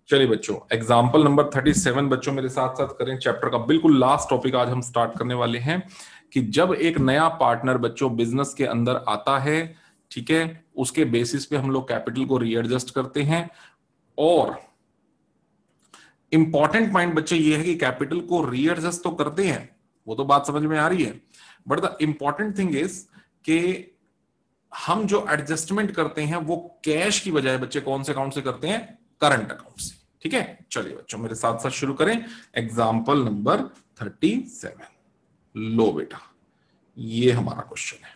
चलिए बच्चों, example number 37 बच्चों मेरे साथ साथ करें। चैप्टर का बिल्कुल लास्ट टॉपिक आज हम स्टार्ट करने वाले हैं कि जब एक नया पार्टनर बच्चों बिजनेस के अंदर आता है, ठीक है, उसके बेसिस पे हम लोग कैपिटल को रीएडजस्ट करते हैं। और इंपॉर्टेंट पॉइंट बच्चे ये है कि कैपिटल को रीएडजस्ट तो करते हैं, वो तो बात समझ में आ रही है, but the important thing is कि हम जो एडजस्टमेंट करते हैं वो कैश की बजाय बच्चे कौन से अकाउंट से करते हैं? करंट अकाउंट से। ठीक है, चलिए बच्चों मेरे साथ साथ शुरू करें। Example number 37। लो बेटा, ये हमारा क्वेश्चन है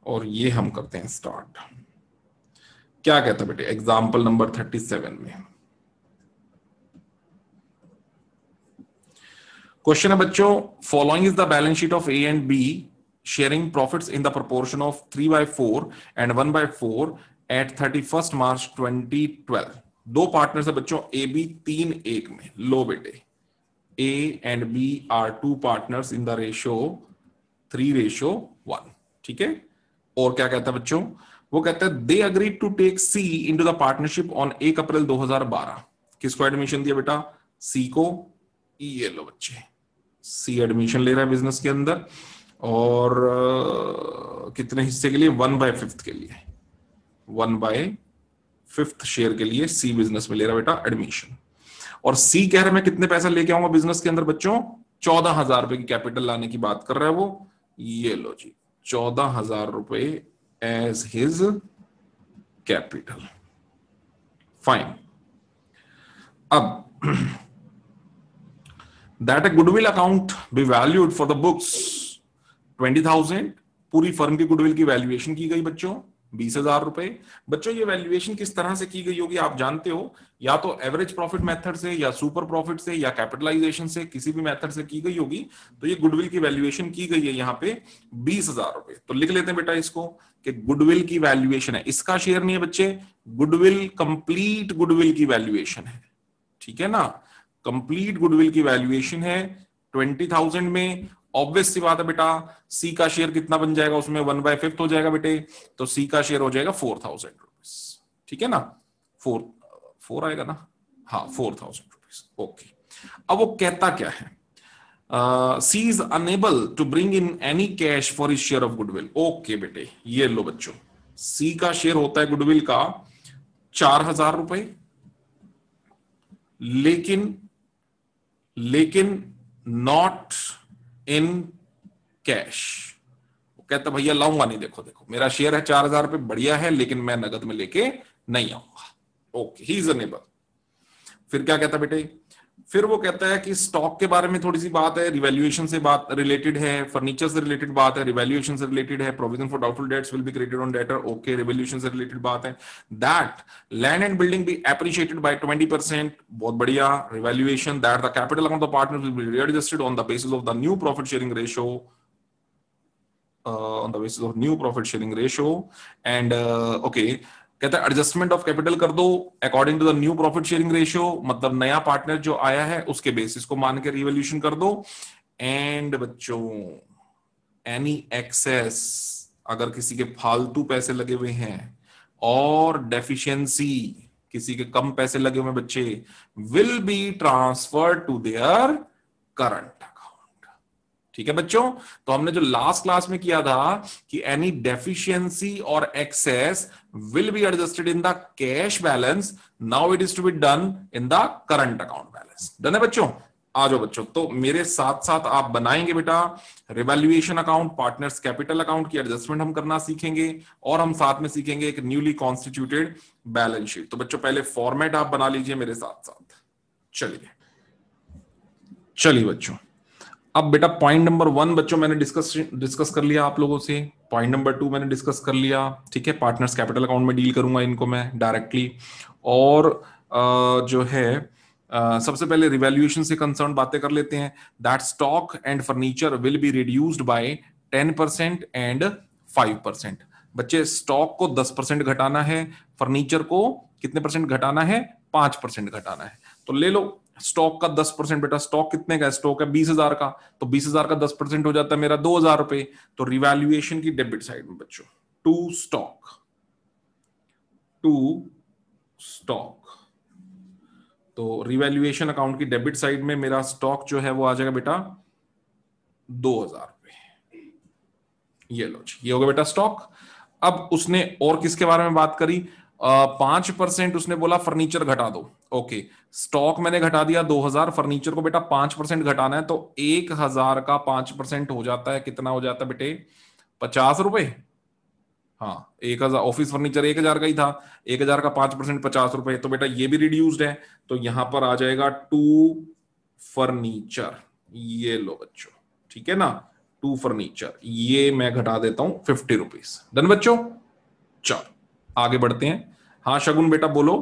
और ये हम करते हैं स्टार्ट। क्या कहता है बेटे एग्जाम्पल नंबर 37 में? क्वेश्चन है बच्चों, following is the balance sheet of A and B sharing profits in the proportion of 3/4 and 1/4 at 31 March 2012। दो पार्टनर्स है बच्चों, ए बी 3:1 में। लो बेटे, A and B are two partners in the ratio 3:1। ठीक है, और क्या कहता है बच्चों? वो कहता है they agree to take C into the partnership on 1 April 2012। किसको एडमिशन दिया बेटा? सी को। ये लो बच्चे, सी एडमिशन ले रहा है बिजनेस के अंदर, और कितने हिस्से के लिए? 1/5 के लिए, 1/5 शेयर के लिए सी बिजनेस में ले रहा है बेटा एडमिशन। और सी कह रहा है मैं कितने पैसा लेके आऊंगा बिजनेस के अंदर बच्चों? 14,000 रुपए की कैपिटल लाने की बात कर रहा है वो। ये लो जी, 14,000 रुपए एज हिज कैपिटल। फाइन। अब that A goodwill account be valued for the books 20,000। पूरी फर्म की गुडविल की वैल्यूएशन की गई बच्चों 20,000 रुपए। बच्चों ये वैल्यूएशन किस तरह से की गई होगी आप जानते हो? या तो एवरेज प्रॉफिट मेथड से, या सुपर प्रॉफिट से, या कैपिटलाइजेशन से, किसी भी मेथड से की गई होगी। तो ये गुडविल की वैल्यूएशन की गई है यहाँ पे 20,000 रुपए। तो लिख लेते हैं बेटा इसको कि गुडविल की वैल्यूएशन है, इसका शेयर नहीं है बच्चे, गुडविल कंप्लीट गुडविल की वैल्यूएशन है। ठीक है ना, कंप्लीट गुडविल की वैल्यूएशन है 20,000 में। ऑब्वियस सी बात है बेटा, सी का शेयर कितना बन जाएगा उसमें? 1/5 हो जाएगा बेटे, तो सी का शेयर हो जाएगा 4,000 रुपीज। ठीक है ना, 4 आएगा ना, हाँ 4,000 रुपीज। ओके, अब वो कहता क्या है? C is unable to bring in any cash for his share of goodwill. Okay बेटे, ये लो बच्चों, सी का शेयर होता है गुडविल का 4,000 रुपए, लेकिन नॉट इन कैश। वो कहता भैया लाऊंगा नहीं, देखो देखो मेरा शेयर है 4,000 रुपए, बढ़िया है, लेकिन मैं नगद में लेके नहीं आऊंगा। Okay, he is unable. फिर क्या कहता बेटे? फिर वो कहता है कि स्टॉक के बारे में थोड़ी सी बात है, रिवैल्यूएशन से बात रिलेटेड है, फर्नीचर से रिलेटेड बात है, रिवैल्यूएशन से रिलेटेड है, provision for doubtful debts will be credited on debtor. Okay, revaluation से रिलेटेड बात है। That land and building be appreciated by 20%। बहुत बढ़िया, revaluation. That the capital account of the partners will be readjusted on the basis of the new profit sharing ratio, on the basis of new profit sharing ratio and okay, कहता है adjustment of capital कर दो according to the new profit sharing ratio, मतलब नया partner जो आया है उसके बेसिस को मान के रिवैल्यूएशन कर दो। एंड बच्चों एनी एक्सेस, अगर किसी के फालतू पैसे लगे हुए हैं और डेफिशिएंसी, किसी के कम पैसे लगे हुए बच्चे, will be transfer to their current. ठीक है बच्चों, तो हमने जो लास्ट क्लास में किया था कि एनी डेफिशिएंसी और excess will be adjusted in the cash balance, now it is to be done in the current account balance. Done है बच्चों? आ जाओ बच्चों, तो मेरे साथ साथ आप बनाएंगे बेटा revaluation account, partners capital account की एडजस्टमेंट हम करना सीखेंगे, और हम साथ में सीखेंगे एक न्यूली कॉन्स्टिट्यूटेड बैलेंस शीट। तो बच्चों पहले फॉर्मेट आप बना लीजिए मेरे साथ साथ। चलिए बच्चों, अब बेटा पॉइंट नंबर 1 बच्चों मैंने डिस्कस कर लिया आप लोगों से, पॉइंट नंबर 2 मैंने डिस्कस कर लिया। ठीक है, पार्टनर्स कैपिटल अकाउंट में डील करूंगा इनको मैं डायरेक्टली। और जो है सबसे पहले रिवैल्यूएशन से कंसर्न बातें कर लेते हैं। That stock and furniture will be reduced by 10% and 5%। बच्चे स्टॉक को 10% घटाना है, फर्नीचर को कितने परसेंट घटाना है? 5% घटाना है। तो ले लो स्टॉक का 10%। बेटा स्टॉक कितने का है? स्टॉक है 20,000 का, तो 20,000 का 10% हो जाता है मेरा 2,000 रुपए। तो रिवैल्यूएशन की डेबिट साइड में बच्चों टू स्टॉक तो रिवैल्यूएशन अकाउंट की डेबिट साइड में मेरा स्टॉक जो है वो आ जाएगा बेटा 2000 रुपए। ये लो जी, ये होगा बेटा स्टॉक। अब उसने और किसके बारे में बात करी? 5% उसने बोला फर्नीचर घटा दो। ओके, स्टॉक मैंने घटा दिया 2000, फर्नीचर को बेटा 5% घटाना है, तो 1000 का 5% हो जाता है, कितना हो जाता है बेटे? 50 रुपए। हाँ, 1000, ऑफिस फर्नीचर 1000 का ही था, 1000 का 5% 50 रुपए, तो बेटा ये भी रिड्यूस्ड है, तो यहां पर आ जाएगा टू फर्नीचर। ये लो बच्चों, ठीक है ना, टू फर्नीचर, ये मैं घटा देता हूं 50 रुपीज। डन बच्चों, चलो आगे बढ़ते हैं। हाँ शगुन बेटा बोलो।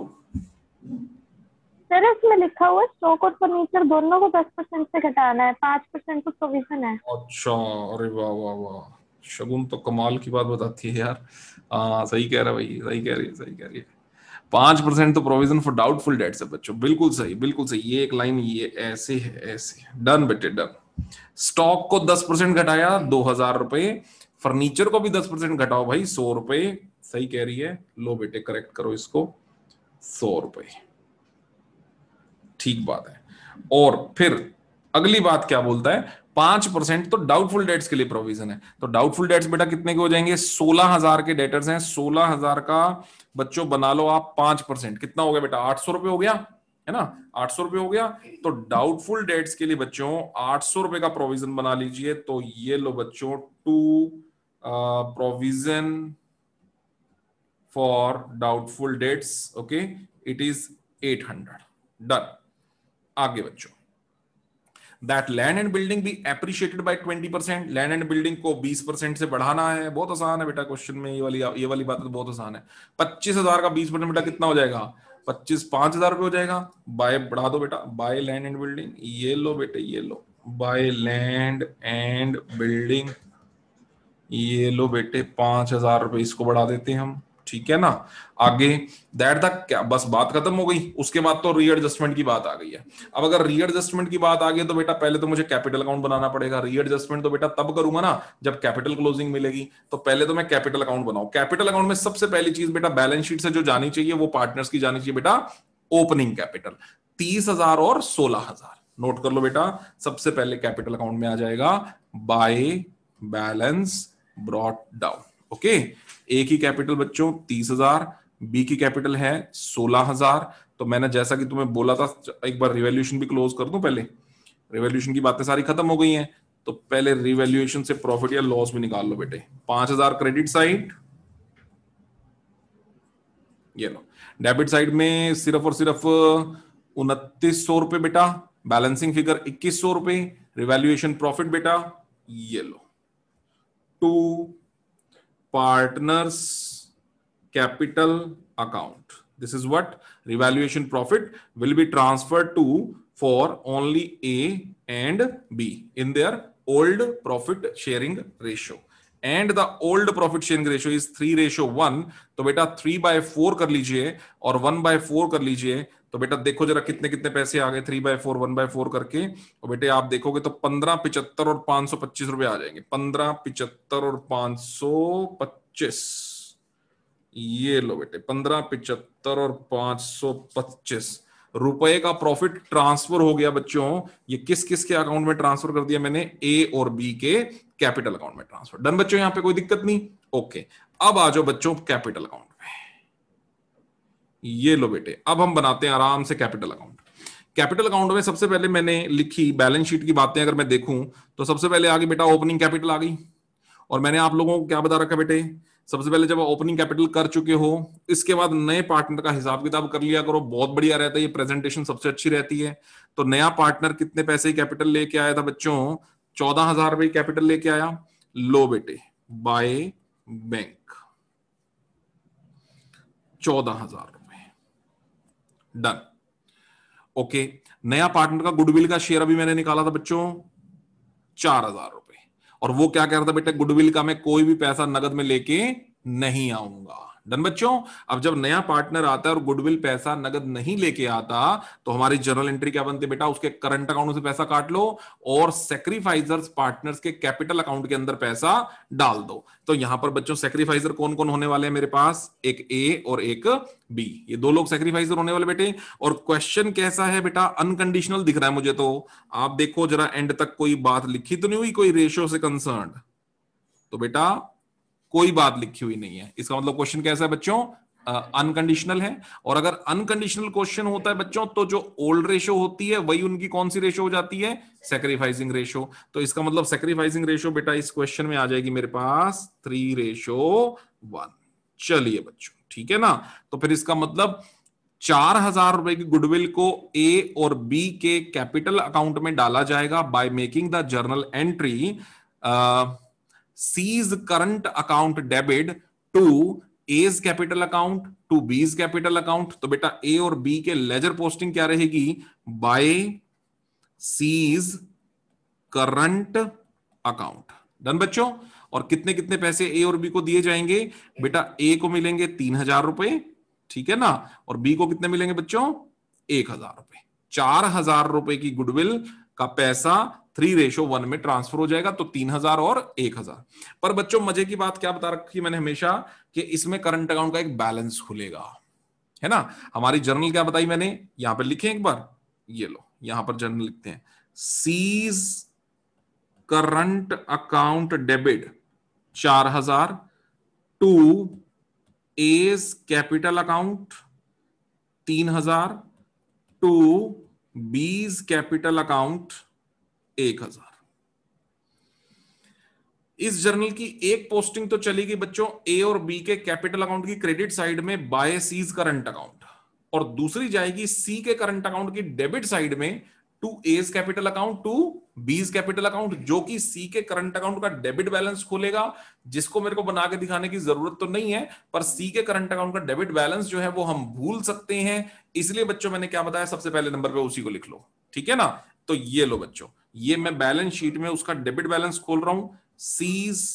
सर इसमें लिखा हुआ है स्टॉक और फर्नीचर दोनों को 10% से घटाना है, 5% तो प्रोविजन है। अच्छा, अरे वाह वाह वाह, शगुन तो कमाल की बात बताती है यार। हाँ सही कह रहा है भाई, सही कह रही है, सही कह रही है। 5% तो प्रोविजन फॉर डाउटफुल डेट्स है बच्चों, बिल्कुल सही, बिल्कुल सही। ये एक लाइन ये ऐसे है, ऐसे। डन बेटे डन। स्टॉक को 10% घटाया 2000 रुपए, फर्नीचर को भी 10% घटाओ भाई 100 रुपए। सही कह रही है, लो बेटे करेक्ट करो इसको, 100 रुपए। ठीक बात है। और फिर अगली बात क्या बोलता है? 5% तो डाउटफुल डेट्स के लिए प्रोविजन है, तो डाउटफुल डेट्स बेटा कितने के हो जाएंगे? 16,000 के डेटर्स हैं, 16,000 का बच्चों बना लो आप 5%, कितना हो गया बेटा? 800 रुपए हो गया, है ना, 800 रुपए हो गया। तो डाउटफुल डेट्स के लिए बच्चों 800 रुपए का प्रोविजन बना लीजिए, तो ये लो बच्चों to provision for doubtful debts. Okay, it is 800। Done. आगे बच्चों, that land and building be appreciated by 20%, land and building को 20% से बढ़ाना है। बहुत आसान है बेटा, क्वेश्चन में ये वाली बात तो बहुत आसान है। 25,000 का 20% बेटा कितना हो जाएगा? 5000 रुपये हो जाएगा। बाय बढ़ा दो बेटा, बाय लैंड एंड बिल्डिंग, ये लो बेटे, ये लो बाय लैंड एंड बिल्डिंग, ये लो बेटे 5000 रुपये, इसको बढ़ा देते हैं हम, ठीक है ना। आगे दैट द क्या, बस बात खत्म हो गई। उसके बाद तो रीएडजस्टमेंट की बात आ गई है। अब अगर रीएडजस्टमेंट की बात आ गई तो बेटा पहले तो मुझे कैपिटल अकाउंट बनाना पड़ेगा। रीएडजस्टमेंट तो बेटा तब करूंगा ना जब कैपिटल क्लोजिंग मिलेगी, तो पहले तो मैं कैपिटल अकाउंट बनाऊं। कैपिटल अकाउंट में सबसे पहली चीज बेटा बैलेंस शीट से जो जानी चाहिए वो पार्टनर्स की जानी चाहिए बेटा, ओपनिंग कैपिटल 30,000 और 16,000। नोट कर लो बेटा, सबसे पहले कैपिटल अकाउंट में आ जाएगा by balance brought down. Okay, A की कैपिटल बच्चों 30,000, बी की कैपिटल है 16,000। तो मैंने जैसा कि तुम्हें बोला था, एक बार रिवैल्यूएशन भी क्लोज कर दूं पहले। रिवैल्यूएशन की बातें सारी खत्म हो गई हैं, तो पहले रिवैल्यूएशन से प्रॉफिट या लॉस भी निकाल लो बेटे। 5,000 क्रेडिट साइड, ये लो। डेबिट साइड में सिर्फ और सिर्फ 2900 रुपए बेटा, बैलेंसिंग फिगर 2100 रुपए, रिवैल्यूएशन प्रॉफिट बेटा ये लो to partners capital account. This is what revaluation profit will be transferred to for only A and B in their old profit sharing ratio, and the old profit sharing ratio is 3:1। तो बेटा 3/4 कर लीजिए और 1/4 कर लीजिए, तो बेटा देखो जरा कितने कितने पैसे आ गए 3/4 1/4 करके। और बेटे आप देखोगे तो 15, 75 और 525 रुपए आ जाएंगे। 15, 75 और 525, ये लो बेटे 15, 75 और 525 रुपए का प्रॉफिट ट्रांसफर हो गया बच्चों। ये किस किस के अकाउंट में ट्रांसफर कर दिया मैंने? ए और बी के कैपिटल अकाउंट में ट्रांसफर। डन बच्चों, यहां पे कोई दिक्कत नहीं। ओके, अब आ जाओ बच्चों कैपिटल अकाउंट में। ये लो बेटे, अब हम बनाते हैं आराम से कैपिटल अकाउंट। कैपिटल अकाउंट में सबसे पहले मैंने लिखी बैलेंस शीट की बातें, अगर मैं देखूं तो सबसे पहले आ गई बेटा ओपनिंग कैपिटल आ गई। और मैंने आप लोगों को क्या बता रखा बेटे, सबसे पहले जब ओपनिंग कैपिटल कर चुके हो, इसके बाद नए पार्टनर का हिसाब किताब कर लिया करो, बहुत बढ़िया रहता है, ये प्रेजेंटेशन सबसे अच्छी रहती है। तो नया पार्टनर कितने पैसे कैपिटल लेके आया था बच्चों? 14,000 रुपए कैपिटल लेके आया। लो बेटे बाय बैंक 14,000 रुपए। डन। ओके, नया पार्टनर का गुडविल का शेयर अभी मैंने निकाला था बच्चों 4,000 रुपए, और वो क्या कह रहा था बेटा, गुडविल का मैं कोई भी पैसा नगद में लेके नहीं आऊंगा। डन बच्चों। अब जब नया पार्टनर आता है और गुडविल पैसा नगद नहीं लेके आता तो हमारी जर्नल एंट्री क्या बनती है बेटा, उसके करंट अकाउंट से पैसा काट लो और सेक्रीफाइजर्स पार्टनर्स के कैपिटल अकाउंट के अंदर पैसा डाल दो। तो यहां पर बच्चों सेक्रीफाइजर कौन कौन होने वाले हैं मेरे पास, एक ए और एक बी, ये दो लोग सेक्रीफाइजर होने वाले बेटे। और क्वेश्चन कैसा है बेटा, अनकंडीशनल दिख रहा है मुझे, तो आप देखो जरा एंड तक कोई बात लिखी तो नहीं हुई कोई रेशियो से कंसर्न, तो बेटा कोई बात लिखी हुई नहीं है, इसका मतलब क्वेश्चन कैसा है बच्चों, अनकंडीशनल है। और अगर अनकंडीशनल क्वेश्चन होता है बच्चों तो जो ओल्ड रेशियो होती है वही उनकी कौन सी रेशियो हो जाती है, सैक्रिफाइसिंग रेशियो। तो इसका मतलब सैक्रिफाइसिंग रेशियो बेटा इस क्वेश्चन में आ जाएगी मेरे पास 3:1। चलिए बच्चों ठीक है ना, तो फिर इसका मतलब 4,000 रुपए की गुडविल को ए और बी के कैपिटल अकाउंट में डाला जाएगा by making the journal entry C's current account debit to A's capital account to B's capital account. तो बेटा ए और बी के लेजर पोस्टिंग क्या रहेगी, by C's current account. Done बच्चों। और कितने कितने पैसे ए और बी को दिए जाएंगे बेटा, ए को मिलेंगे 3,000 रुपए, ठीक है ना, और बी को कितने मिलेंगे बच्चों, 1,000 रुपए। 4,000 रुपए की गुडविल का पैसा 3:1 में ट्रांसफर हो जाएगा, तो 3,000 और 1,000। पर बच्चों मजे की बात क्या बता रखी है मैंने हमेशा, कि इसमें करंट अकाउंट का एक बैलेंस खुलेगा, है ना। हमारी जर्नल क्या बताई मैंने, यहां पर लिखे एक बार, ये लो यहां पर जर्नल लिखते हैं, C's current account debit 4,000 to A's capital account 3,000 to B's capital account 1,000। इस जर्नल की एक पोस्टिंग तो चली गई बच्चों ए और बी के कैपिटल अकाउंट की क्रेडिट साइड में बाय सीज करंट अकाउंट, और दूसरी जाएगी सी के करंट अकाउंट की डेबिट साइड में to A's capital account to B's capital account, जो कि सी के करंट अकाउंट का डेबिट बैलेंस खोलेगा, जिसको मेरे को बना के दिखाने की जरूरत तो नहीं है, पर सी के करंट अकाउंट का डेबिट बैलेंस जो है वो हम भूल सकते हैं, इसलिए बच्चों मैंने क्या बताया, सबसे पहले नंबर पे उसी को लिख लो, ठीक है ना। तो ये लो बच्चों, ये मैं बैलेंस शीट में उसका डेबिट बैलेंस खोल रहा हूं, सीज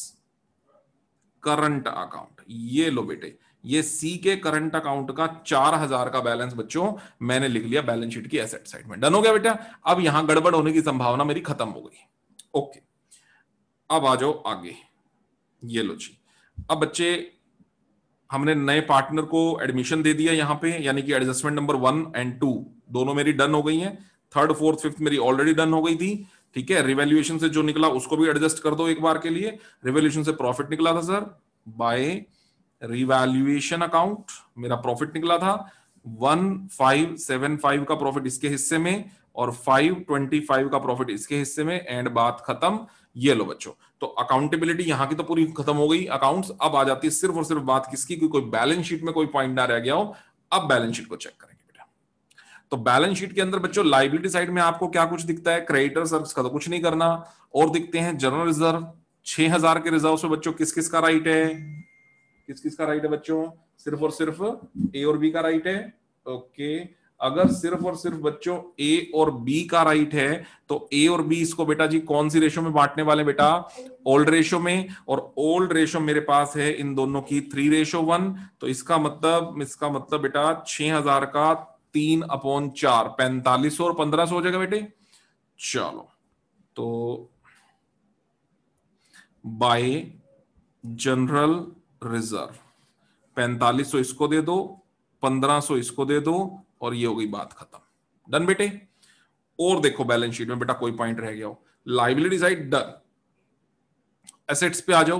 करंट अकाउंट, ये लो बेटे, ये सी के करंट अकाउंट का 4,000 का बैलेंस बच्चों मैंने लिख लिया बैलेंस शीट की एसेट साइड में। डन हो गया बेटा। अब यहां गड़बड़ होने की संभावना मेरी खत्म हो गई। ओके, अब आ जाओ आगे, ये लो जी। अब बच्चे हमने नए पार्टनर को एडमिशन दे दिया यहां पे, यानी कि एडजस्टमेंट नंबर 1 और 2 दोनों मेरी डन हो गई हैं, 3rd 4th 5th मेरी ऑलरेडी डन हो गई थी, ठीक है। रिवैल्यूएशन से जो निकला उसको भी एडजस्ट कर दो एक बार के लिए। रिवैल्यूएशन से प्रॉफिट निकला था सर, बाय रिवैल्यूएशन अकाउंट मेरा प्रॉफिट निकला था 1,575 का प्रॉफिट इसके हिस्से में और 525 का प्रॉफिट इसके हिस्से में, एंड बात खत्म। ये लो बच्चों, तो अकाउंटेबिलिटी यहां की तो पूरी खत्म हो गई, अकाउंट्स। अब आ जाती है सिर्फ और सिर्फ बात किसकी, कोई बैलेंस शीट में कोई पॉइंट ना रह गया हो। अब बैलेंस शीट को चेक करेंगे बेटा। तो बैलेंस शीट के अंदर बच्चों लायबिलिटी साइड में आपको क्या कुछ दिखता है, क्रेडिटर्स का तो कुछ नहीं करना, और दिखते हैं जनरल रिजर्व 6,000 के रिजर्व से बच्चों किस किस का राइट है, किस किस का राइट है बच्चों, सिर्फ और सिर्फ ए और बी का राइट है। ओके, अगर सिर्फ और सिर्फ बच्चों ए और बी का राइट है तो ए और बी इसको बेटा जी कौन सी रेशो में बांटने वाले बेटा, ओल्ड रेशो में, और ओल्ड रेशो मेरे पास है इन दोनों की 3:1। तो इसका मतलब बेटा 6,000 का 3/4 4500 और 1,500 हो जाएगा बेटे। चलो, तो बाय जनरल रिजर्व 4500 इसको दे दो, 1,500 इसको दे दो, और ये हो गई बात खत्म। डन बेटे। और देखो बैलेंस शीट में बेटा कोई पॉइंट रह गया हो, लायबिलिटी साइड डन। एसेट्स पे आ जाओ,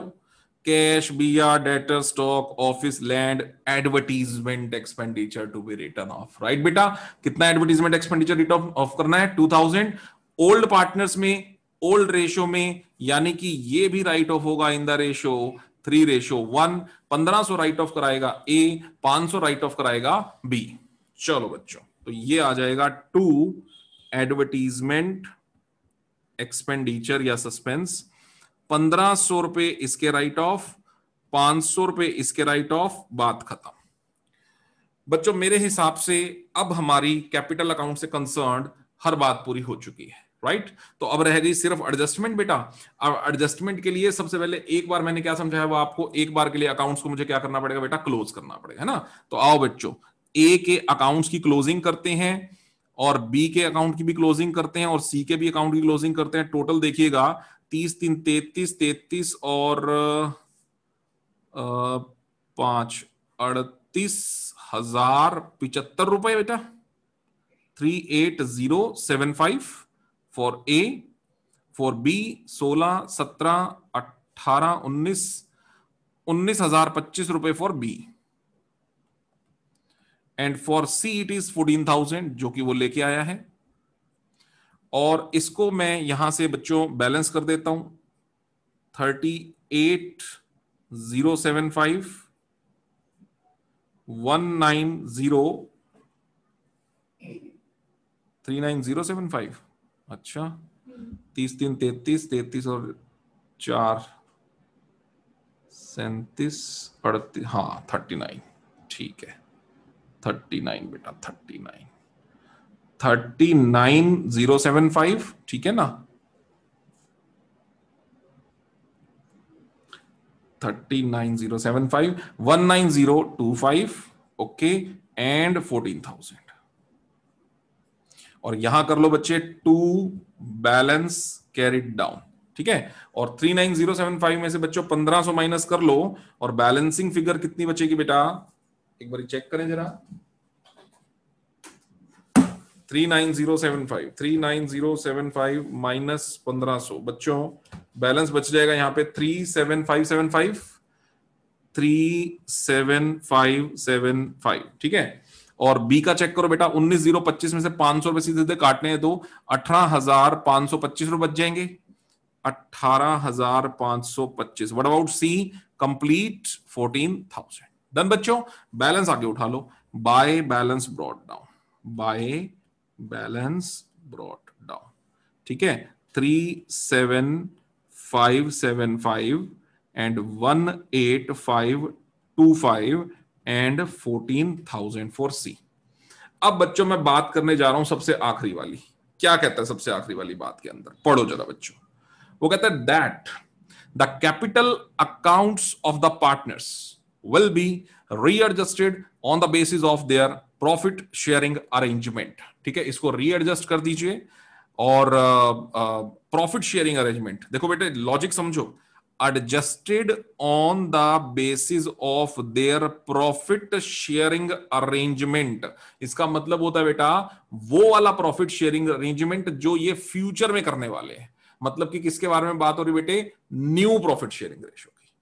cash, BR, debtor, stock, office, land, advertisement expenditure to be written off. Right बेटा, कितना एडवर्टीजमेंट एक्सपेंडिचर रिटर्न ऑफ करना है, 2,000। ओल्ड पार्टनर्स में ओल्ड रेशो में, यानी कि ये भी राइट ऑफ होगा in the ratio 3:1। 1,500 write off कराएगा ए, 500 राइट ऑफ कराएगा बी। चलो बच्चों, तो ये आ जाएगा टू एडवर्टीजमेंट एक्सपेंडिचर या सस्पेंस, 1,500 रुपए इसके राइट ऑफ, 500 रुपए इसके राइट ऑफ, बात खत्म। बच्चों मेरे हिसाब से अब हमारी कैपिटल अकाउंट से कंसर्न्ड हर बात पूरी हो चुकी है। राइट। तो अब रह गई सिर्फ एडजस्टमेंट बेटा। अब एडजस्टमेंट के लिए सबसे पहले एक बार मैंने क्या समझाया वो आपको, एक बार के लिए अकाउंट्स को मुझे क्या करना पड़ेगा बेटा, क्लोज करना पड़ेगा, है ना। तो आओ बच्चों, ए के अकाउंट्स की क्लोजिंग करते हैं और बी के अकाउंट की भी क्लोजिंग करते हैं और सी के भी अकाउंट की क्लोजिंग करते हैं। टोटल देखिएगा 30 3 33, 33 और 5 38,075 रुपए बेटा, 38075 for A, for B 16 17 18 19,025 for B, and for C it is 14,000 जो कि वो लेके आया है। और इसको मैं यहां से बच्चों बैलेंस कर देता हूं, 38,075 39,075। अच्छा 30 3 33, 33 और 4 37 38, हाँ 39, ठीक है 39 बेटा, 39,075, ठीक है ना, 39,075, 19,025, ओके, एंड 14,000। और यहां कर लो बच्चे टू बैलेंस कैरिड डाउन, ठीक है। और 39,075 में से बच्चों 1,500 माइनस कर लो और बैलेंसिंग फिगर कितनी बचेगी बेटा, एक बार चेक करें जरा। 39,075 माइनस 1,500 बच्चों बैलेंस बच जाएगा यहां पे 37575, ठीक है। और बी का चेक करो बेटा, 19,025 में से 500 रुपए सीधे सीधे काटने हैं तो 18,525 रुपए बच जाएंगे, 18,525। What about C, complete 14,000। Done बच्चों, बैलेंस आगे उठा लो, by balance brought down, by balance brought down, ठीक है। 37575 एंड 18525 एंड 14,000 फॉर सी। अब बच्चों मैं बात करने जा रहा हूं सबसे आखिरी वाली। क्या कहता है सबसे आखिरी वाली बात के अंदर, पढ़ो जरा बच्चों। वो कहता है that the capital accounts of the partners will be readjusted on the basis of their profit sharing arrangement, ठीक है। इसको रीएडजस्ट कर दीजिए। और प्रॉफिट शेयरिंग अरेंजमेंट, देखो बेटे लॉजिक समझो, adjusted on the basis of their profit sharing arrangement। इसका मतलब होता है बेटा वो वाला प्रॉफिट शेयरिंग अरेंजमेंट जो ये फ्यूचर में करने वाले हैं। मतलब कि किसके बारे में बात हो रही बेटे, न्यू प्रॉफिट शेयरिंग रेशो की,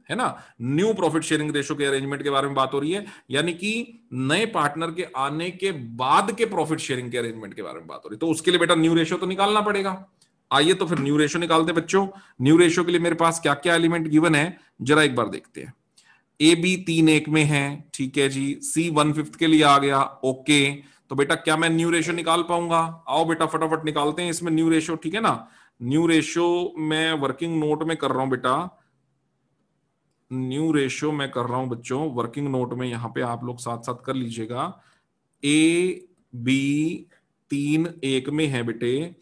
है ना। न्यू प्रॉफिट शेयरिंग रेशो के अरेंजमेंट के बारे में बात हो रही है, यानी कि नए पार्टनर के आने के बाद के प्रॉफिट शेयरिंग के अरेंजमेंट के बारे में बात हो रही है। तो उसके लिए बेटा न्यू रेशो तो निकालना पड़ेगा। आइए तो फिर न्यू रेशो निकालते बच्चों। न्यू रेशो के लिए मेरे पास क्या क्या एलिमेंट गिवन है जरा एक बार देखते हैं। ए बी 3:1 में है, ठीक है जी। सी 1/5 के लिए आ गया, ओके। तो बेटा क्या मैं न्यू रेशो निकाल पाऊंगा, आओ बेटा फटाफट निकालते हैं इसमें न्यू रेशो, ठीक है ना। न्यू रेशो मैं वर्किंग नोट में कर रहा हूं बेटा, न्यू रेशो मैं कर रहा हूं बच्चों वर्किंग नोट में, यहां पे आप लोग साथ साथ कर लीजिएगा। ए बी 3:1 में है बेटे,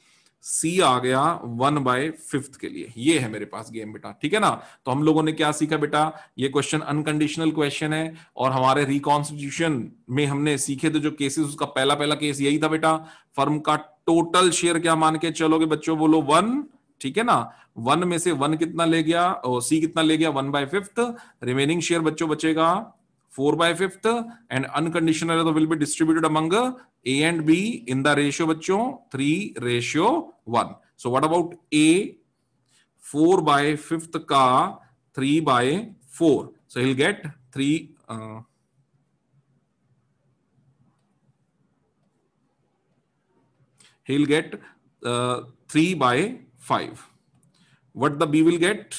सी आ गया 1/5 के लिए, ये है मेरे पास गेम बेटा, ठीक है ना। तो हम लोगों ने क्या सीखा बेटा, ये क्वेश्चन अनकंडीशनल क्वेश्चन है और हमारे रिकॉन्स्टिट्यूशन में हमने सीखे थे जो केसेस, उसका पहला पहला केस यही था बेटा, फर्म का टोटल शेयर क्या मान के चलोगे बच्चों, बोलो 1, ठीक है ना। 1 में से 1 कितना ले गया, और सी कितना ले गया 1/5, रिमेनिंग शेयर बच्चों बचेगा 4/5 एंड अनकंडीशनल तो will be distributed among A and be in the ratio बच्चों 3:1। सो व्हाट अबाउट ए, 4/5 का 3/4, सो he'll get 3/5। what the B will get,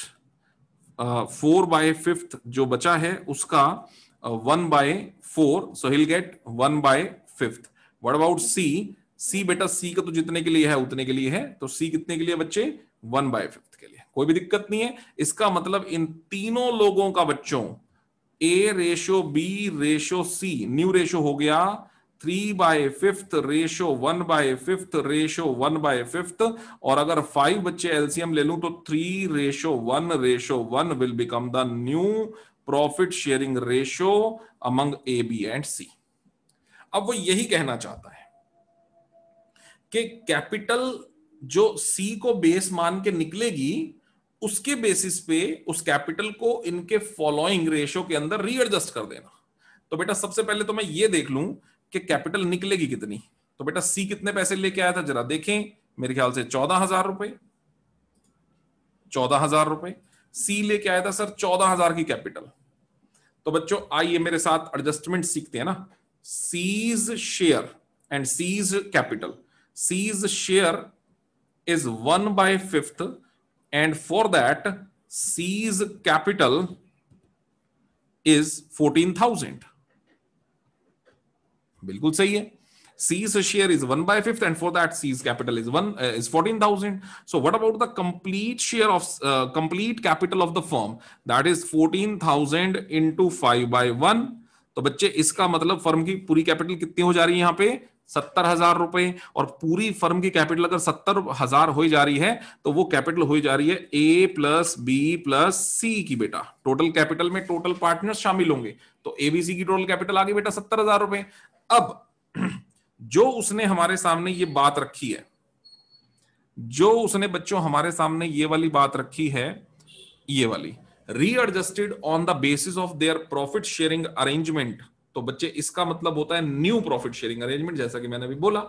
4/5 जो बचा है उसका 1/4, so he'll get 1/5। what about C, C बेटा C का तो जितने के लिए है उतने के लिए है, तो C कितने के लिए बच्चे 1/5 के लिए, कोई भी दिक्कत नहीं है। इसका मतलब इन तीनों लोगों का बच्चों A ratio B ratio C new ratio हो गया 3/5 रेशो 1/5 रेशो 1/5, और अगर 5 बच्चे एलसीएम ले लूं तो 3:1 will become the new profit sharing ratio among A, B and C. अब वो यही कहना चाहता है कि कैपिटल जो सी को बेस मान के निकलेगी, उसके बेसिस पे उस कैपिटल को इनके फॉलोइंग रेशो के अंदर रीएडजस्ट कर देना। तो बेटा सबसे पहले तो मैं ये देख लूं कि कैपिटल निकलेगी कितनी। तो बेटा सी कितने पैसे लेके आया था जरा देखें, मेरे ख्याल से 14,000 रुपए। 14,000 रुपए सी लेके आया था सर, 14,000 की कैपिटल। तो बच्चों आइए मेरे साथ एडजस्टमेंट सीखते हैं ना। C's share and C's capital. C's share is 1/5 and for that C's capital is 14,000। बिल्कुल सही है। C's share is 1/5 and for that C's capital is 14,000। So what about the complete share of complete capital of the firm? That is 14,000 into 5/1। तो बच्चे इसका मतलब firm की पूरी capital कितनी हो जा रही है यहाँ पे? 70,000 रुपए। और पूरी फर्म की कैपिटल अगर 70,000 हो जा रही है तो वो कैपिटल हो जा रही है ए प्लस बी प्लस सी की। बेटा टोटल कैपिटल में टोटल पार्टनर्स शामिल होंगे, तो एबीसी की टोटल कैपिटल आ गई बेटा 70,000 रुपए। अब जो उसने हमारे सामने ये बात रखी है, जो उसने बच्चों हमारे सामने ये वाली बात रखी है, ये वाली readjusted on the basis of their profit sharing arrangement. तो बच्चे इसका मतलब होता है न्यू प्रॉफिट शेयरिंग अरेंजमेंट, जैसा कि मैंने अभी बोला।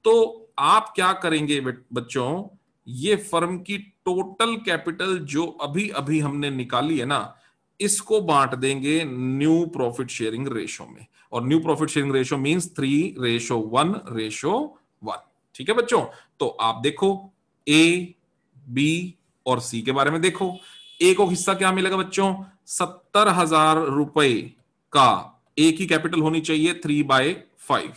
तो आप क्या करेंगे बच्चों, ये फर्म की टोटल कैपिटल जो अभी अभी हमने निकाली है ना, इसको बांट देंगे न्यू प्रॉफिट शेयरिंग रेशो में। और new profit sharing ratio means 3:1:1। ठीक है बच्चों। तो आप देखो ए, बी और सी के बारे में देखो। ए को हिस्सा क्या मिलेगा बच्चों? 70,000 रुपए का ए की कैपिटल होनी चाहिए 3/5।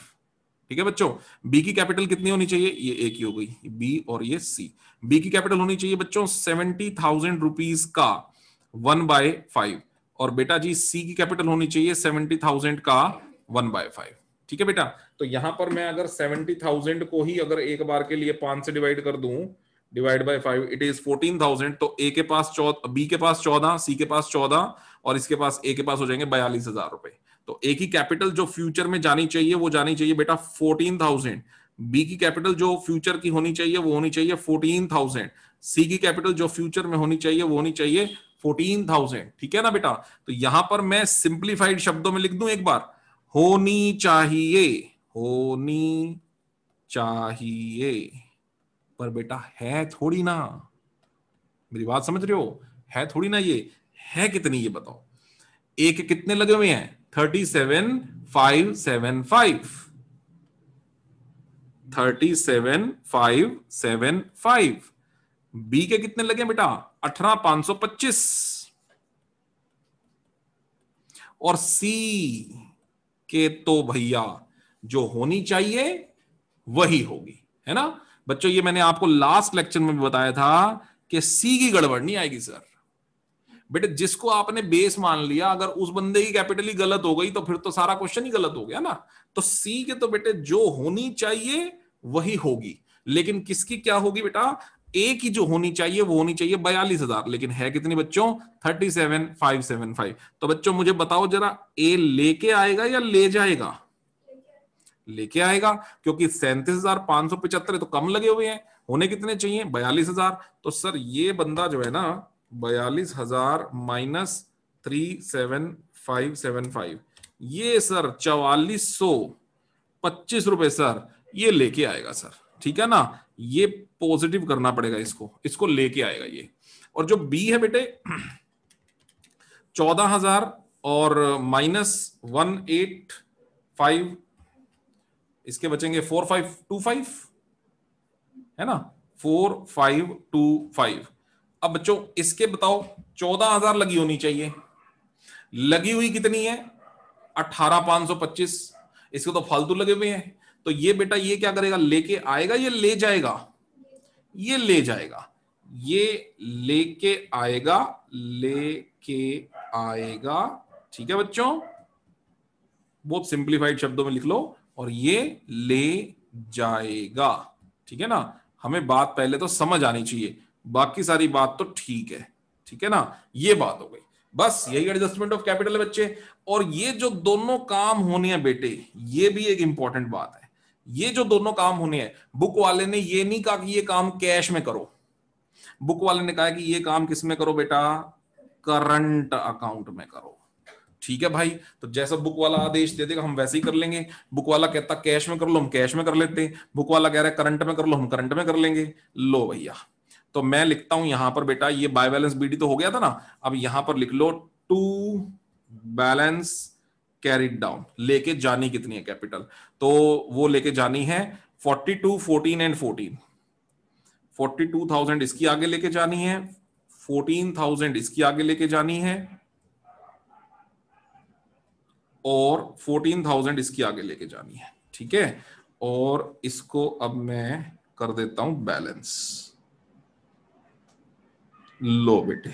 ठीक है बच्चों। बी की कैपिटल कितनी होनी चाहिए? ये ए की हो गई, बी और ये सी। बी की कैपिटल होनी चाहिए बच्चों 70,000 रुपीज का 1/5। और बेटा जी सी की कैपिटल होनी चाहिए 70,000 का 1/5। ठीक है बेटा। तो यहां पर मैं अगर 70,000 को ही अगर एक बार के लिए 5 से डिवाइड कर दूं, डिवाइड बाय 5, इट इज 14,000। तो ए के पास 14, बी के पास 14, सी के पास 14 और इसके पास ए के पास हो जाएंगे 42,000 रुपए। तो ए की कैपिटल जो फ्यूचर में जानी चाहिए वो जानी चाहिए बेटा 14,000। बी की कैपिटल जो फ्यूचर की होनी चाहिए वो होनी चाहिए 14,000। सी की कैपिटल जो फ्यूचर में होनी चाहिए वो होनी चाहिए 14,000। ठीक है ना बेटा। तो यहां पर मैं सिंप्लीफाइड शब्दों में लिख दूं एक बार, होनी चाहिए, होनी चाहिए। पर बेटा है थोड़ी ना, मेरी बात समझ रहे हो? है थोड़ी ना, ये है कितनी ये बताओ। एक कितने लगे हुए हैं? 37,575। 37,575। बी के कितने लगे बेटा? 18,525। और सी के तो भैया जो होनी चाहिए वही होगी, है ना बच्चों। ये मैंने आपको लास्ट लेक्चर में भी बताया था कि सी की गड़बड़ नहीं आएगी सर। बेटे जिसको आपने बेस मान लिया, अगर उस बंदे की कैपिटल ही गलत हो गई तो फिर तो सारा क्वेश्चन ही गलत हो गया ना। तो सी के तो बेटे जो होनी चाहिए वही होगी, लेकिन किसकी क्या होगी बेटा? ए की जो होनी चाहिए वो होनी चाहिए 42,000, लेकिन है कितनी बच्चों? 37,575। तो बच्चों मुझे बताओ जरा, ए लेके आएगा या ले जाएगा? लेके आएगा, क्योंकि 37,575 तो कम लगे हुए हैं, होने कितने चाहिए? 42,000। तो सर ये बंदा जो है ना 42,000 माइनस 37,575, ये सर 4,425 रुपए सर ये लेके आएगा सर। ठीक है ना, ये पॉजिटिव करना पड़ेगा इसको, इसको लेके आएगा ये। और जो बी है बेटे 14,000 और माइनस 185, इसके बचेंगे 4,525, है ना, 4,525। अब बच्चों इसके बताओ 14,000 लगी होनी चाहिए, लगी हुई कितनी है? 18,525। इसके तो फालतू लगे हुए हैं। तो ये बेटा ये क्या करेगा? लेके आएगा, ये ले जाएगा? ये ले जाएगा, ये लेके आएगा, लेके आएगा। ठीक है बच्चों। बहुत सिंप्लीफाइड शब्दों में लिख लो, और ये ले जाएगा। ठीक है ना, हमें बात पहले तो समझ आनी चाहिए, बाकी सारी बात तो ठीक है। ठीक है ना, ये बात हो गई। बस यही एडजस्टमेंट ऑफ कैपिटल है बच्चे। और ये जो दोनों काम होने हैं बेटे, ये भी एक इंपॉर्टेंट बात है। ये जो दोनों काम होने हैं, बुक वाले ने ये नहीं कहा कि ये काम कैश में करो, बुक वाले ने कहा कि ये काम किस में करो बेटा, करंट अकाउंट में करो। ठीक है भाई, तो जैसा बुक वाला आदेश दे देगा हम वैसे ही कर लेंगे। बुक वाला कहता कैश में कर लो, हम कैश में कर लेते हैं। बुक वाला कह रहा है करंट में कर लो, हम करंट में कर लेंगे। लो भैया, तो मैं लिखता हूं यहां पर बेटा, ये बाय बैलेंस बीडी तो हो गया था ना, अब यहां पर लिख लो टू बैलेंस कैरिड डाउन। लेके जानी कितनी है कैपिटल, तो वो लेके जानी है 42, 14 एंड 14। 42,000 इसकी आगे लेके जानी है, 14,000 इसकी आगे लेके जानी है, और 14,000 इसकी आगे लेके जानी है। ठीक है, और इसको अब मैं कर देता हूं बैलेंस। लो बेटे,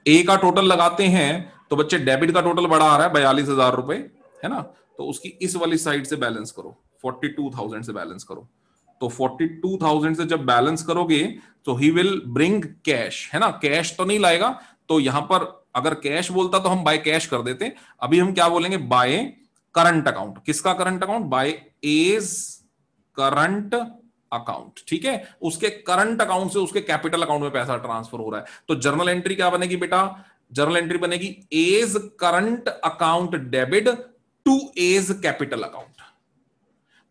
ए का टोटल लगाते हैं तो बच्चे डेबिट का टोटल बड़ा आ रहा है 42,000 रुपए, है ना, तो उसकी इस वाली साइड से बैलेंस करो, 42,000 से बैलेंस करो। तो 42,000 से जब बैलेंस करोगे तो ही विल ब्रिंग कैश, है ना, कैश तो नहीं लाएगा। तो यहां पर अगर कैश बोलता तो हम बाय कैश कर देते, अभी हम क्या बोलेंगे, बाय करंट अकाउंट। किसका current account, by A's current account. ठीक है, उसके करंट अकाउंट से उसके कैपिटल अकाउंट में पैसा ट्रांसफर हो रहा है। तो जर्नल एंट्री क्या बनेगी बेटा, जर्नल एंट्री बनेगी A's current account debit to A's capital account.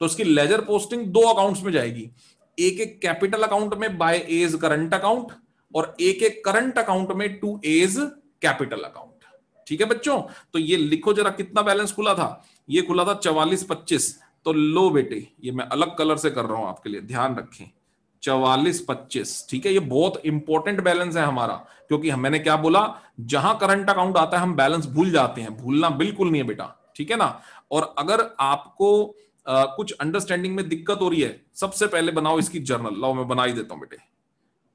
तो उसकी लेजर पोस्टिंग दो अकाउंट्स में जाएगी, एक एक कैपिटल अकाउंट में बाय एज करंट अकाउंट, और एक एक करंट अकाउंट में टू एज कैपिटल अकाउंट। ठीक है बच्चों, तो ये लिखो जरा कितना बैलेंस खुला था, ये खुला था 4425। तो लो बेटे, ये मैं अलग कलर से कर रहा हूं आपके लिए, ध्यान रखें, 4425। ठीक है, ये बहुत इंपॉर्टेंट बैलेंस है हमारा, क्योंकि मैंने क्या बोला, जहां करंट अकाउंट आता है हम बैलेंस भूल जाते हैं, भूलना बिल्कुल नहीं है बेटा। ठीक है ना, और अगर आपको कुछ अंडरस्टैंडिंग में दिक्कत हो रही है, सबसे पहले बनाओ इसकी जर्नल। लाओ मैं बना ही देता हूं बेटे,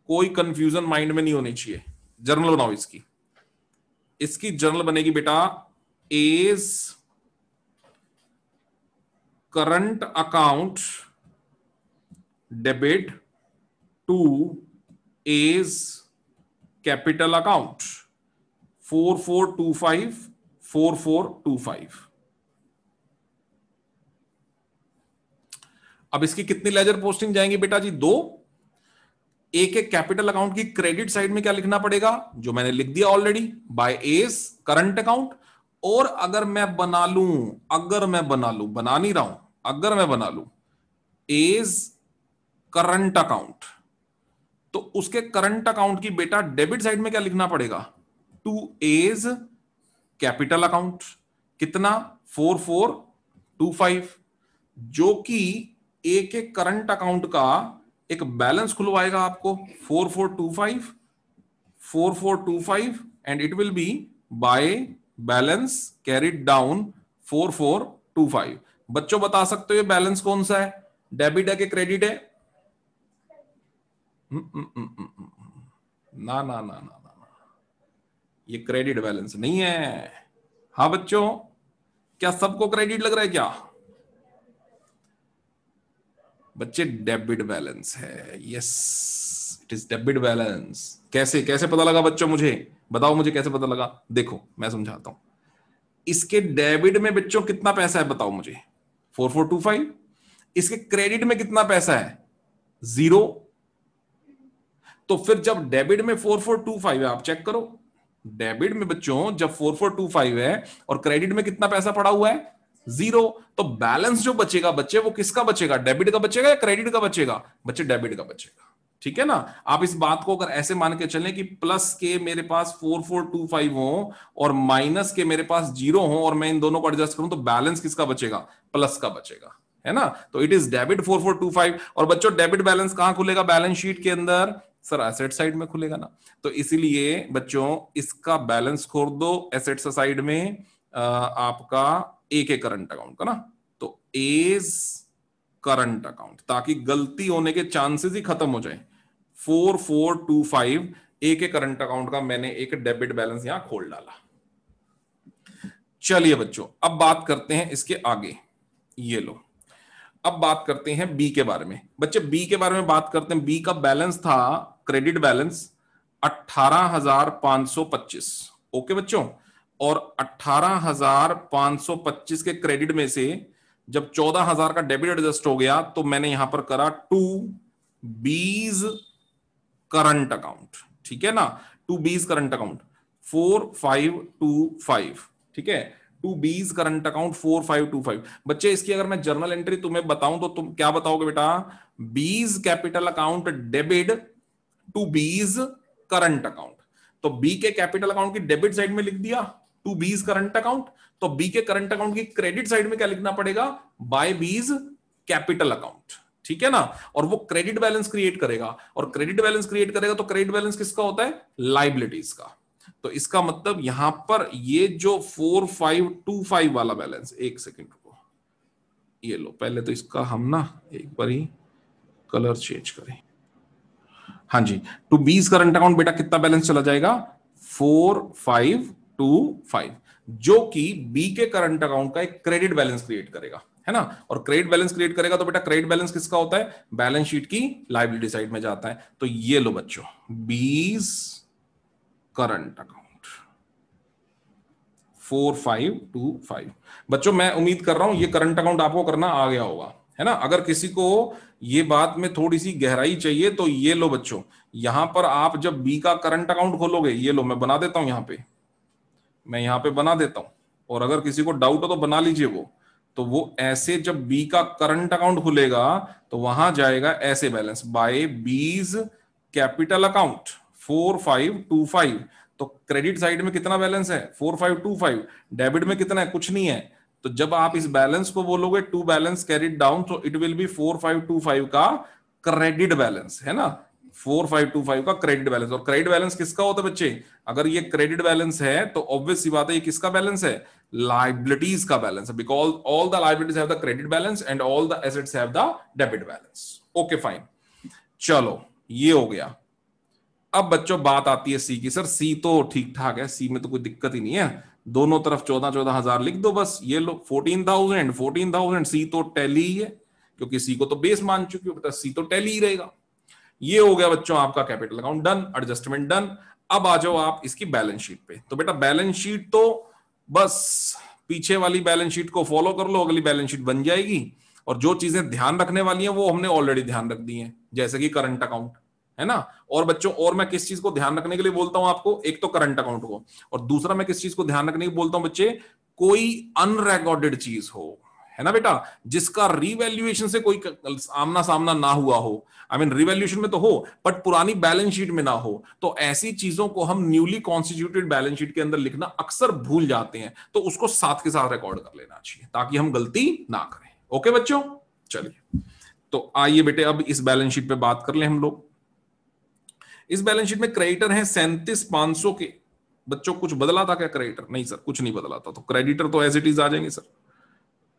कोई कंफ्यूजन माइंड में नहीं होनी चाहिए। जर्नल बनाओ इसकी, इसकी जर्नल बनेगी बेटा A's current account debit to A's capital account 4425 4425। अब इसकी कितनी लेजर पोस्टिंग जाएंगी बेटा जी, दो। एक एक कैपिटल अकाउंट की क्रेडिट साइड में क्या लिखना पड़ेगा, जो मैंने लिख दिया already, by A's current account. और अगर मैं बना लूं, बना नहीं रहा हूं, अगर मैं बना लूं एज करंट अकाउंट, तो उसके करंट अकाउंट की बेटा डेबिट साइड में क्या लिखना पड़ेगा, टू एज कैपिटल अकाउंट। कितना, 4425, जो कि एक एक करंट अकाउंट का एक बैलेंस खुलवाएगा आपको 4425 and it will be by balance carried down 4425। बच्चों बता सकते हो ये बैलेंस कौन सा है, डेबिट है कि क्रेडिट है? ना ना ना ना ना, ये क्रेडिट बैलेंस नहीं है। हाँ बच्चों, क्या सबको क्रेडिट लग रहा है क्या? बच्चे डेबिट बैलेंस है, yes it is debit balance. कैसे कैसे पता लगा बच्चों, मुझे बताओ, मुझे कैसे पता लगा? देखो मैं समझाता हूं। इसके डेबिट में बच्चों कितना पैसा है बताओ मुझे, 4425। इसके क्रेडिट में कितना पैसा है, 0। तो फिर जब डेबिट में 4425 है, आप चेक करो, डेबिट में बच्चों जब 4425 है और क्रेडिट में कितना पैसा पड़ा हुआ है, 0, तो बैलेंस जो बचेगा बच्चे, वो किसका बचेगा, डेबिट का बचेगा या क्रेडिट का बचेगा? बच्चे डेबिट का बचेगा। ठीक है ना, आप इस बात को अगर ऐसे मान के चलें कि प्लस के मेरे पास 4425 हो और माइनस के मेरे पास 0 हो, और मैं इन दोनों को एडजस्ट करूं, तो बैलेंस किसका बचेगा, प्लस का बचेगा, है ना। तो इट इज डेबिट 4425। और बच्चों डेबिट बैलेंस कहां खुलेगा बैलेंस शीट के अंदर, सर एसेट साइड में खुलेगा ना। तो इसीलिए बच्चों इसका बैलेंस खोल दो एसेट साइड में, आपका एक करंट अकाउंट का ना, तो एज करंट अकाउंट, ताकि गलती होने के चांसेस ही खत्म हो जाए। 4425 एक करंट अकाउंट का मैंने एक डेबिट बैलेंस यहां खोल डाला। चलिए बच्चों, अब बात करते हैं इसके आगे। ये लो, अब बात करते हैं बी के बारे में। बच्चे बी के बारे में बात करते हैं। बी का बैलेंस था, क्रेडिट बैलेंस 18,525। ओके बच्चों, और 18,525 के क्रेडिट में से जब 14,000 का डेबिट एडजस्ट हो गया तो मैंने यहां पर करा टू बीज करंट अकाउंट। ठीक है ना, टू बीज करंट अकाउंट 4525। ठीक है, टू बीज करंट अकाउंट 4525। बच्चे इसकी अगर मैं जर्नल एंट्री तुम्हें बताऊं तो तुम क्या बताओगे बेटा? B's capital account debit to B's current account. तो बी के कैपिटल अकाउंट की डेबिट साइड में लिख दिया टू बीज करंट अकाउंट, तो बी के करंट अकाउंट की क्रेडिट साइड में क्या लिखना पड़ेगा? बाय बीज कैपिटल अकाउंट। ठीक है ना, और वो क्रेडिट बैलेंस क्रिएट करेगा, और क्रेडिट बैलेंस क्रिएट करेगा तो क्रेडिट बैलेंस किसका होता है? लाइबिलिटीज का। तो इसका मतलब यहां पर ये जो 4525 वाला बैलेंस, एक सेकेंड को, ये लो, पहले तो इसका हम ना एक बार ही कलर चेंज करें। हाँ जी, टू बीज करंट अकाउंट बेटा कितना बैलेंस चला जाएगा? 4525, जो कि बी के करंट अकाउंट का एक क्रेडिट बैलेंस क्रिएट करेगा, है ना। और क्रेडिट बैलेंस क्रिएट करेगा तो बेटा क्रेडिट बैलेंस किसका होता है? बैलेंस शीट की लायबिलिटी साइड में जाता है। तो ये लो बच्चों, बीज करंट अकाउंट 4525। बच्चों मैं उम्मीद कर रहा हूं ये करंट अकाउंट आपको करना आ गया होगा, है ना। अगर किसी को ये बात में थोड़ी सी गहराई चाहिए तो ये लो बच्चों, यहां पर आप जब बी का करंट अकाउंट खोलोगे, ये लो मैं बना देता हूं यहां पे, मैं यहां पे बना देता हूं, और अगर किसी को डाउट हो तो बना लीजिए वो। तो वो ऐसे जब बी का करंट अकाउंट खुलेगा तो वहां जाएगा ऐसे बैलेंस बाय बीज कैपिटल अकाउंट 4525। तो क्रेडिट साइड में कितना बैलेंस है? 4525। डेबिट में कितना है? कुछ नहीं है। तो जब आप इस बैलेंस को बोलोगे टू बैलेंस कैरिड डाउन, तो इट विल बी 4525 का क्रेडिट बैलेंस, है ना। 4525 का क्रेडिट बैलेंस। और क्रेडिट बैलेंस किसका होता है बच्चे? अगर ये क्रेडिट बैलेंस है तो ऑब्वियस सी बात है ये किसका बैलेंस है? लाइबिलिटीज का बैलेंस है, because all the liabilities have the credit balance and all the assets have the debit balance. Okay fine, चलो ये हो गया। अब बच्चों बात आती है सी की। सर सी तो ठीक ठाक है, सी में तो कोई दिक्कत ही नहीं है, दोनों तरफ 14,000 लिख दो बस। ये लो 14,000 सी तो टैली ही है, क्योंकि सी को तो बेस मान चुकी हो, सी तो टैली ही रहेगा। ये हो गया बच्चों आपका capital account done, adjustment done. अब आ जाओ आप इसकी बैलेंस शीट पे। तो बेटा बैलेंस शीट तो बस पीछे वाली बैलेंस शीट को फॉलो कर लो, अगली बैलेंस शीट बन जाएगी। और जो चीजें ध्यान रखने वाली हैं वो हमने ऑलरेडी ध्यान रख दी हैं, जैसे कि करंट अकाउंट, है ना। और बच्चों और मैं किस चीज को ध्यान रखने के लिए बोलता हूं आपको? एक तो करंट अकाउंट को, और दूसरा मैं किस चीज को ध्यान रखने के लिए बोलता हूं बच्चे? कोई अनरिकॉर्डेड चीज हो, है ना बेटा, जिसका रिवैल्यूएशन से कोई आमना सामना ना हुआ हो। आई मीन रिवैल्यूएशन में तो हो बट पुरानी बैलेंस शीट में ना हो। तो ऐसी चीजों को हम न्यूली कॉन्स्टिट्यूटेड बैलेंस शीट के अंदर लिखना अक्सर भूल जाते हैं, तो उसको साथ के साथ रिकॉर्ड कर लेना चाहिए ताकि हम गलती ना करें। ओके बच्चों, चलिए तो आइए बेटे अब इस बैलेंस शीट पे बात कर ले हम लोग। इस बैलेंस शीट में क्रेडिटर है 37,500 के। बच्चों कुछ बदला था क्या क्रेडिटर? नहीं सर कुछ नहीं बदला था, तो क्रेडिटर तो एज इट इज आ जाएंगे सर।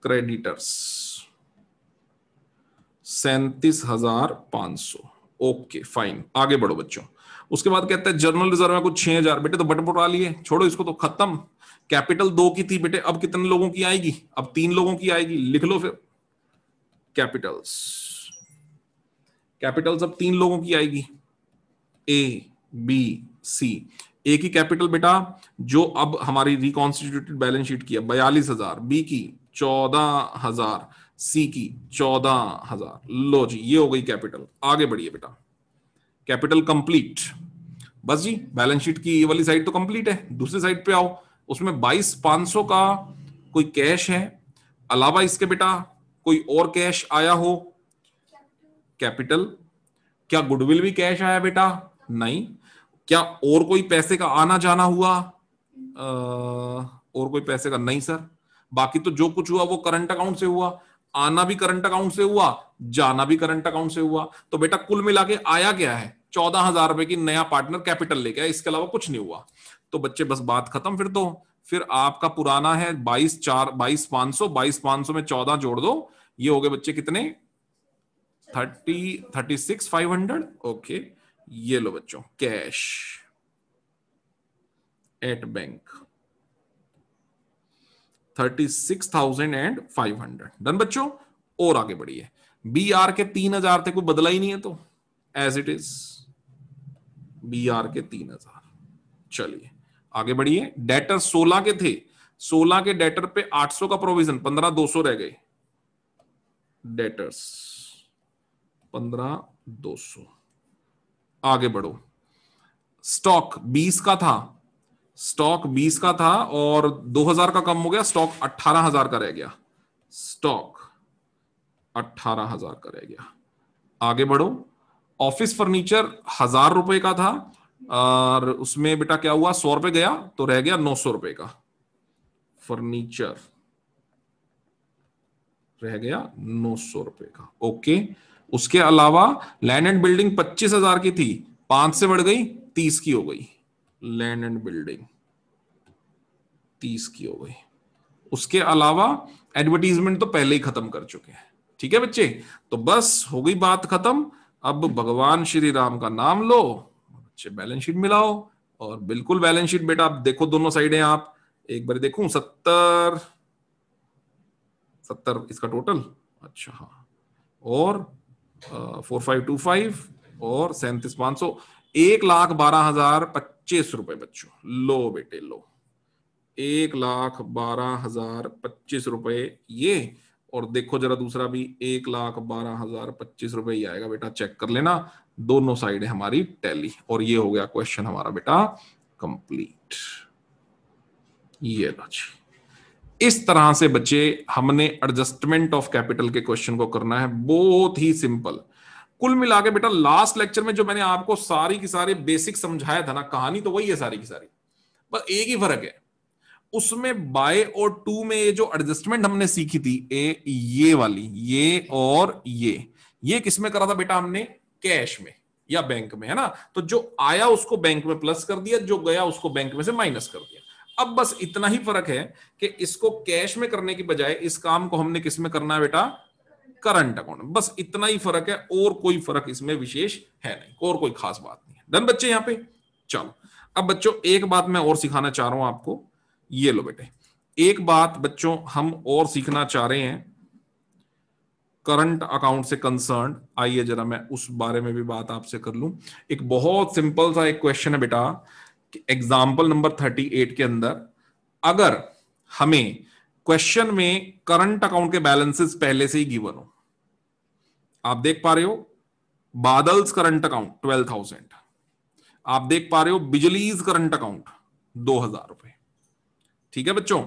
क्रेडिटर्स 37,500। ओके फाइन, आगे बढ़ो बच्चों। उसके बाद कहता है जर्नल रिजर्व में कुछ 6,000। बेटे तो बट उड़ा लिए, छोड़ो इसको, तो खत्म। कैपिटल 2 की थी बेटे, अब कितने लोगों की आएगी? अब 3 लोगों की आएगी, लिख लो फिर। कैपिटल्स कैपिटल्स अब 3 लोगों की आएगी, ए बी सी। ए की कैपिटल बेटा जो अब हमारी रिकॉन्स्टिट्यूटेड बैलेंस शीट की है 42,000, बी की 14,000, सी की 14,000। लो जी ये हो गई कैपिटल। आगे बढ़िए बेटा, कैपिटल कंप्लीट। बस जी बैलेंस शीट की ये वाली साइड तो कंप्लीट है। दूसरी साइड पे आओ, उसमें 22,500 का कोई कैश है, अलावा इसके बेटा कोई और कैश आया हो? कैपिटल। क्या गुडविल भी कैश आया बेटा? नहीं। क्या और कोई पैसे का आना जाना हुआ? और कोई पैसे का नहीं सर। बाकी तो जो कुछ हुआ वो करंट अकाउंट से हुआ, आना भी करंट अकाउंट से हुआ, जाना भी करंट अकाउंट से हुआ। तो बेटा कुल मिला के आया क्या है? 14,000 रुपए की नया पार्टनर कैपिटल लेके आया, इसके अलावा कुछ नहीं हुआ। तो बच्चे बस बात खत्म। फिर आपका पुराना है 22,500, 22,500 में 14 जोड़ दो, ये हो गए बच्चे कितने? 36,500। ओके, ये लो बच्चों कैश एट बैंक। 36,500। डन बच्चों। और आगे बढ़िए, बी आर के 3,000 थे, कोई बदला ही नहीं है तो as it is B R के 3,000। चलिए आगे बढ़िए, डेटर 16 के थे, 16 के डेटर पे 800 का प्रोविजन, 15,200 रह गए। डेटर्स 15,200। आगे बढ़ो, स्टॉक 20 का था, स्टॉक 20 का था और 2,000 का कम हो गया, स्टॉक 18,000 का रह गया, स्टॉक 18,000 का रह गया। आगे बढ़ो, ऑफिस फर्नीचर 1,000 रुपए का था और उसमें बेटा क्या हुआ, 100 रुपए गया तो रह गया 900 रुपए का, फर्नीचर रह गया 900 रुपए का। ओके, उसके अलावा लैंड एंड बिल्डिंग 25,000 की थी, 5 से बढ़ गई 30 की हो गई, लैंड एंड बिल्डिंग 30 की हो गई। उसके अलावा एडवर्टीजमेंट तो पहले ही खत्म कर चुके हैं। ठीक है बच्चे, तो बस हो गई बात खत्म। अब भगवान श्री राम का नाम लो, बच्चे बैलेंस शीट मिलाओ, और बिल्कुल बैलेंस शीट बेटा आप देखो दोनों साइडें, आप एक बार देखूं, 70 इसका टोटल, अच्छा हाँ, और 4525 और 37,500, 1,12,025 रुपए बच्चों। लो बेटे लो, 1,12,025 रुपए ये, और देखो जरा दूसरा भी 1,12,025 रुपए ही आएगा बेटा, चेक कर लेना, दोनों साइड है हमारी टैली। और ये हो गया क्वेश्चन हमारा बेटा कंप्लीट। ये लो जी, इस तरह से बच्चे हमने एडजस्टमेंट ऑफ कैपिटल के क्वेश्चन को करना है, बहुत ही सिंपल। कुल मिला के बेटा लास्ट लेक्चर में जो मैंने आपको सारी की सारी बेसिक समझाया था ना, कहानी तो वही है सारी की सारी, बस एक ही फर्क है, उसमें बाय और टू में ये जो एडजस्टमेंट हमने सीखी थी, ये वाली, ये और ये किसमें करा था बेटा हमने, कैश में या बैंक में, है ना। तो जो आया उसको बैंक में प्लस कर दिया, जो गया उसको बैंक में से माइनस कर दिया। अब बस इतना ही फर्क है कि इसको कैश में करने की बजाय इस काम को हमने किस में करना है बेटा, करंट अकाउंट में। बस इतना ही फर्क है, और कोई फर्क इसमें विशेष है नहीं, और कोई खास बात नहीं है। डन बच्चे यहां पे। चलो अब बच्चों एक बात मैं और सिखाना चाह रहा हूं आपको, ये लो बेटे, एक बात बच्चों हम और सीखना चाह रहे हैं करंट अकाउंट से कंसर्न। आइए जरा मैं उस बारे में भी बात आपसे कर लूं। एक बहुत सिंपल सा एक क्वेश्चन है बेटा, एग्जाम्पल नंबर 38 के अंदर अगर हमें क्वेश्चन में करंट अकाउंट के बैलेंसेस पहले से ही गिवन हो, आप देख पा रहे हो बादल्स करंट अकाउंट 12,000, आप देख पा रहे हो बिजलीज करंट अकाउंट 2,000 रुपए। ठीक है बच्चों,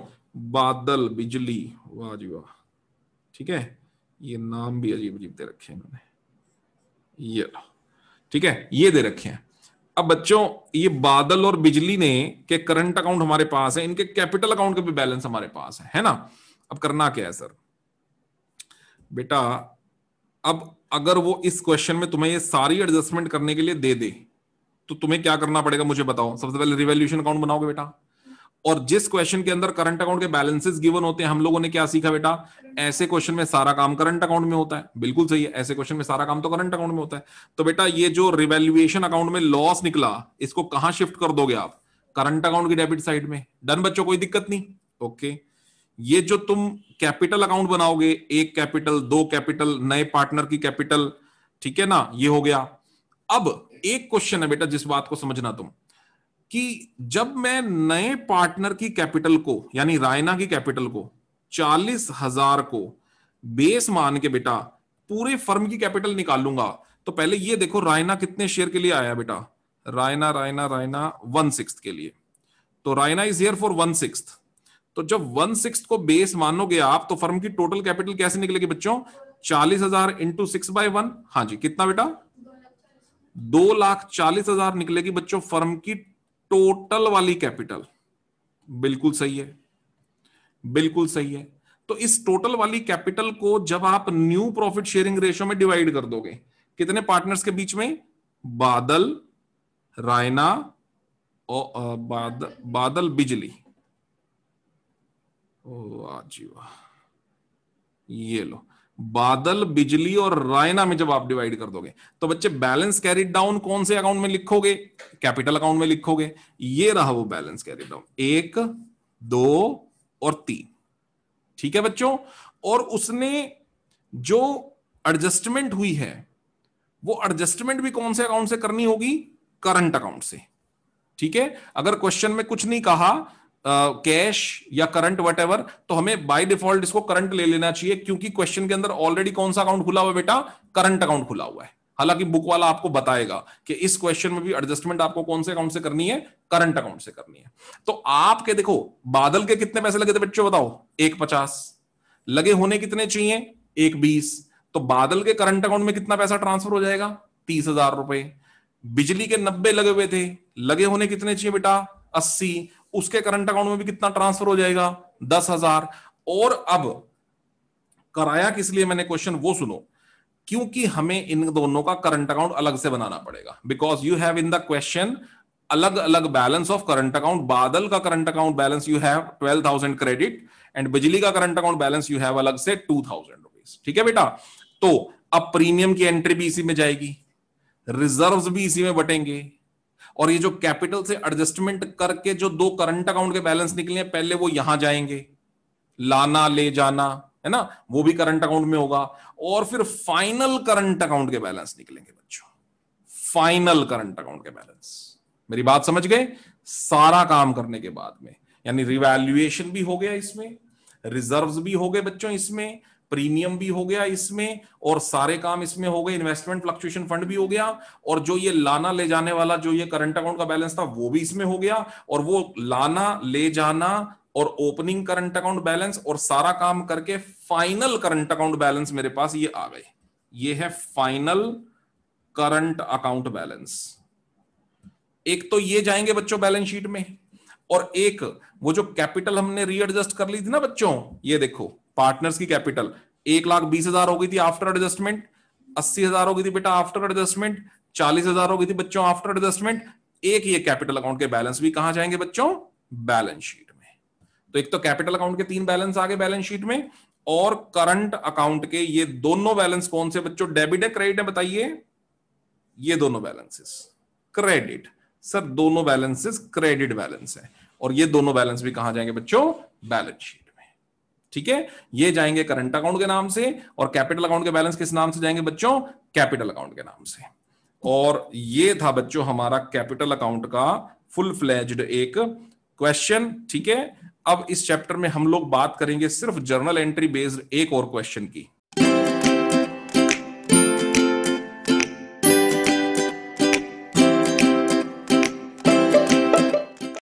बादल बिजली, वाह जी वाह, ठीक है, ये नाम भी अजीब अजीब दे रखे हैं इन्होंने, ये ठीक है, ये दे रखे हैं। अब बच्चों ये बादल और बिजली ने के करंट अकाउंट हमारे पास है, इनके कैपिटल अकाउंट के भी बैलेंस हमारे पास है ना। अब करना क्या है सर बेटा, अब अगर वो इस क्वेश्चन में तुम्हें ये सारी एडजस्टमेंट करने के लिए दे दे, तो तुम्हें क्या करना पड़ेगा मुझे बताओ। सबसे पहले रिवैल्यूएशन अकाउंट बनाओगे बेटा, और जिस क्वेश्चन के अंदर करंट अकाउंट के बैलेंसेस गिवन होते हैं, हम लोगों ने क्या सीखा बेटा, ऐसे क्वेश्चन में सारा काम करंट अकाउंट में होता है। बिल्कुल सही है, ऐसे क्वेश्चन में सारा काम तो करंट अकाउंट में होता है। तो बेटा ये जो रिवैल्यूएशन अकाउंट में लॉस निकला, इसको कहां शिफ्ट कर दोगे आप, करंट अकाउंट की डेबिट साइड में। डन बच्चों, कोई दिक्कत नहीं। ओके, ये जो तुम कैपिटल अकाउंट बनाओगे, एक कैपिटल, दो कैपिटल, नए पार्टनर की कैपिटल, ठीक है ना, ये हो गया। अब एक क्वेश्चन है बेटा जिस बात को समझना तुम, कि जब मैं नए पार्टनर की कैपिटल को यानी रायना की कैपिटल को 40,000 को बेस मान के बेटा पूरे फर्म की कैपिटल निकालूंगा, तो पहले ये देखो रायना कितने शेयर के लिए आया बेटा, रायना 1/6 के लिए। तो रायना इज हियर फॉर 1/6। तो जब 1/6 को बेस मानोगे आप, तो फर्म की टोटल कैपिटल कैसे निकलेगी बच्चों, 40,000 इंटू 6/1, हाँ जी कितना बेटा, 2,40,000 निकलेगी बच्चों फर्म की टोटल वाली कैपिटल। बिल्कुल सही है, बिल्कुल सही है। तो इस टोटल वाली कैपिटल को जब आप न्यू प्रॉफिट शेयरिंग रेशियो में डिवाइड कर दोगे, कितने पार्टनर्स के बीच में, बादल, रायना और बादल बिजली, वाह जी वाह, ये लो, बादल बिजली और रायना में जब आप डिवाइड कर दोगे, तो बच्चे बैलेंस कैरिड डाउन कौन से अकाउंट में लिखोगे, कैपिटल अकाउंट में लिखोगे। ये रहा वो बैलेंस कैरिड डाउन, 1, 2 और 3। ठीक है बच्चों, और उसने जो एडजस्टमेंट हुई है वो एडजस्टमेंट भी कौन से अकाउंट से करनी होगी, करंट अकाउंट से। ठीक है, अगर क्वेश्चन में कुछ नहीं कहा कैश या करंट वट, तो हमें बाय डिफॉल्ट इसको करंट ले लेना चाहिए, क्योंकि क्वेश्चन के अंदर ऑलरेडी कौन सा अकाउंट खुला हुआ है बेटा, करंट अकाउंट खुला हुआ है। हालांकि बुक वाला आपको बताएगा कि इस क्वेश्चन में भी एडजस्टमेंट आपको कौन से अकाउंट से करनी है, करंट अकाउंट से करनी है। तो आपके देखो बादल के कितने पैसे लगे थे बच्चों बताओ, 150 लगे, होने कितने चाहिए, 120। तो बादल के करंट अकाउंट में कितना पैसा ट्रांसफर हो जाएगा, 30,000 रुपए। बिजली के 90 लगे हुए थे, लगे होने कितने चाहिए बेटा, 80। उसके करंट अकाउंट में भी कितना ट्रांसफर हो जाएगा, 10,000। और अब कराया किस लिए मैंने क्वेश्चन वो सुनो, क्योंकि हमें इन दोनों का करंट अकाउंट अलग से बनाना पड़ेगा, because you have in the question अलग अलग बैलेंस ऑफ करंट अकाउंट। बादल का current account balance you have 12,000 credit, and बिजली का current account balance you have अलग से 2,000 रुपीज। ठीक है बेटा, तो अब प्रीमियम की एंट्री भी इसी में जाएगी, रिजर्व्स भी इसी में बटेंगे, और ये जो कैपिटल से एडजस्टमेंट करके जो दो करंट अकाउंट के बैलेंस निकले हैं पहले वो यहां जाएंगे, लाना ले जाना है ना, वो भी करंट अकाउंट में होगा, और फिर फाइनल करंट अकाउंट के बैलेंस निकलेंगे बच्चों, फाइनल करंट अकाउंट के बैलेंस। मेरी बात समझ गए, सारा काम करने के बाद में, यानी रिवैल्यूएशन भी हो गया इसमें, रिजर्व्स भी हो गए बच्चों इसमें, प्रीमियम भी हो गया इसमें, और सारे काम इसमें हो गए, इन्वेस्टमेंट फ्लक्चुएशन फंड भी हो गया, और जो ये लाना ले जाने वाला जो ये करंट अकाउंट का बैलेंस था वो भी इसमें हो गया, और वो लाना ले जाना और ओपनिंग करंट अकाउंट बैलेंस और सारा काम करके फाइनल करंट अकाउंट बैलेंस मेरे पास ये आ गए। ये है फाइनल करंट अकाउंट बैलेंस। एक तो ये जाएंगे बच्चों बैलेंस शीट में, और एक वो जो कैपिटल हमने रीएडजस्ट कर ली थी ना बच्चों, ये देखो पार्टनर्स की कैपिटल 1,20,000 हो गई थी आफ्टर एडजस्टमेंट, 80,000 हो गई थी बेटा आफ्टर एडजस्टमेंट, 40,000 हो गई थी बच्चों आफ्टर एडजस्टमेंट। एक ये कैपिटल अकाउंट के बैलेंस भी कहां जाएंगे बच्चों, बैलेंस शीट में। तो एक तो कैपिटल अकाउंट के 3 बैलेंस आ गए बैलेंस शीट में, और करंट अकाउंट के ये दोनों बैलेंस कौन से बच्चों, डेबिट है क्रेडिट है बताइए, ये दोनों बैलेंसेस क्रेडिट। सर दोनों बैलेंसेस क्रेडिट बैलेंस है, और ये दोनों बैलेंस भी कहां जाएंगे बच्चों, बैलेंस शीट में। ठीक है, ये जाएंगे करंट अकाउंट के नाम से, और कैपिटल अकाउंट के बैलेंस किस नाम से जाएंगे बच्चों, कैपिटल अकाउंट के नाम से। और ये था बच्चों हमारा कैपिटल अकाउंट का फुल फ्लेज्ड एक क्वेश्चन। ठीक है, अब इस चैप्टर में हम लोग बात करेंगे सिर्फ जर्नल एंट्री बेस्ड एक और क्वेश्चन की।